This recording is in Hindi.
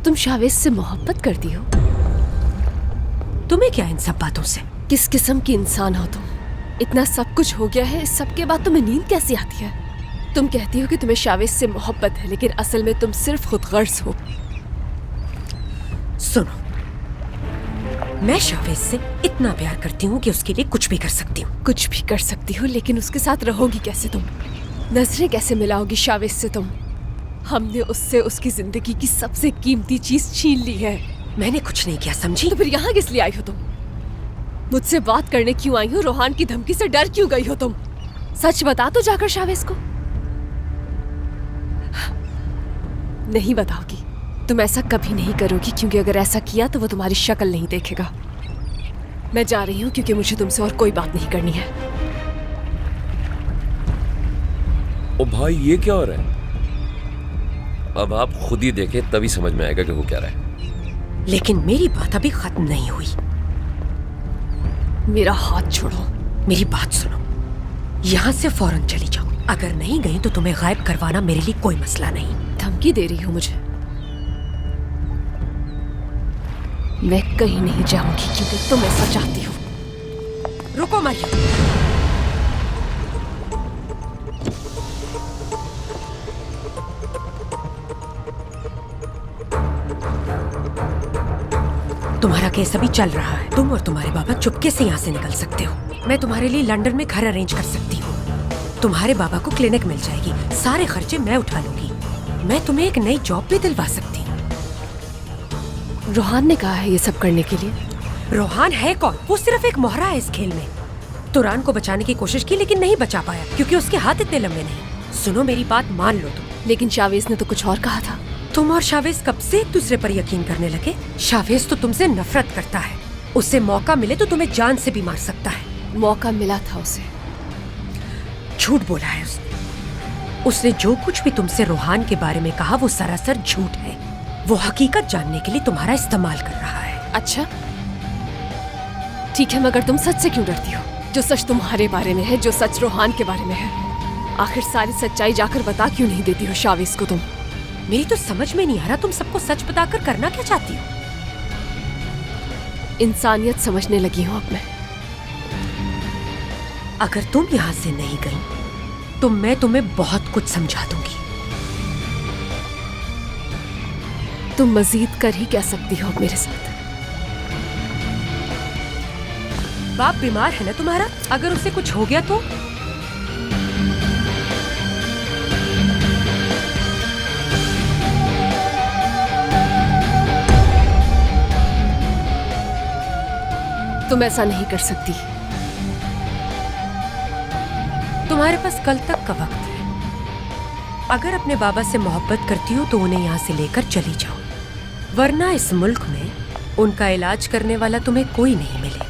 तुम शावेज से मोहब्बत करती हो? तुम्हें क्या इन सब बातों से? किस किस्म की इंसान हो तुम? इतना सब कुछ हो गया है, इस सब के बाद तुम्हें नींद कैसे आती है? तुम कहती हो कि तुम्हें शावेज से मोहब्बत है, लेकिन असल में तुम सिर्फ खुदगर्ज हो। सुनो, मैं शावेज से इतना प्यार करती हूँ कि उसके लिए कुछ भी कर सकती हूँ। कुछ भी कर सकती हो, लेकिन उसके साथ रहोगी कैसे तुम? नजरें कैसे मिलाओगी शावेज से तुम? हमने उससे उसकी जिंदगी की सबसे कीमती चीज छीन ली है। मैंने कुछ नहीं किया, समझी? तो फिर यहाँ किस लिए आई हो तुम? मुझसे बात करने क्यों आई हो? रोहान की धमकी से डर क्यों गई हो तुम? सच बता तो जाकर शावेज को। नहीं बताओगी? तुम ऐसा कभी नहीं करोगी, क्योंकि अगर ऐसा किया तो वो तुम्हारी शक्ल नहीं देखेगा। मैं जा रही हूँ क्योंकि मुझे तुमसे और कोई बात नहीं करनी है। ओ भाई, ये क्या हो रहा है? अब आप खुद ही देखें तभी समझ में आएगा कि वो क्या रहा है। लेकिन मेरी बात अभी खत्म नहीं हुई। मेरा हाथ छोड़ो। मेरी बात सुनो, यहाँ से फौरन चली जाओ। अगर नहीं गई तो तुम्हें गायब करवाना मेरे लिए कोई मसला नहीं। धमकी दे रही हो मुझे? मैं कहीं नहीं जाऊंगी क्योंकि तुम ऐसा चाहती हो। रुको मरियम, तुम्हारा केस अभी चल रहा है। तुम और तुम्हारे बाबा चुपके से यहाँ से निकल सकते हो। मैं तुम्हारे लिए लंदन में घर अरेंज कर सकती हूँ। तुम्हारे बाबा को क्लिनिक मिल जाएगी, सारे खर्चे मैं उठा लूंगी। मैं तुम्हें एक नई जॉब भी दिलवा सकती हूँ। रोहान ने कहा है ये सब करने के लिए। रोहान है कौन? वो सिर्फ एक मोहरा है इस खेल में। तुरान को बचाने की कोशिश की लेकिन नहीं बचा पाया क्योंकि उसके हाथ इतने लंबे नहीं। सुनो, मेरी बात मान लो तुम। लेकिन शावेज ने तो कुछ और कहा था। तुम और शावेज कब से एक दूसरे पर यकीन करने लगे? शावेज तो तुमसे नफरत करता है। उसे मौका मिले तो तुम्हें जान से भी मार सकता है। मौका मिला था उसे। झूठ बोला है उसने जो कुछ भी तुमसे रोहान के बारे में कहा वो सरासर झूठ है। वो हकीकत जानने के लिए तुम्हारा इस्तेमाल कर रहा है। अच्छा ठीक है, मगर तुम सच से क्यों डरती हो? जो सच तुम्हारे बारे में है, जो सच रोहान के बारे में है, आखिर सारी सच्चाई जाकर बता क्यों नहीं देती हो शावेज को तुम? मेरी तो समझ में नहीं आ रहा, तुम सबको सच बताकर करना क्या चाहती हो? इंसानियत समझने लगी हूँ अब मैं। अगर तुम यहाँ से नहीं गई तो मैं तुम्हें बहुत कुछ समझा दूंगी। तुम मजीद कर ही क्या सकती हो मेरे साथ? बाप बीमार है ना तुम्हारा? अगर उसे कुछ हो गया तो? तुम ऐसा नहीं कर सकती। तुम्हारे पास कल तक का वक्त है। अगर अपने बाबा से मोहब्बत करती हो तो उन्हें यहाँ से लेकर चली जाओ, वरना इस मुल्क में उनका इलाज करने वाला तुम्हें कोई नहीं मिलेगा।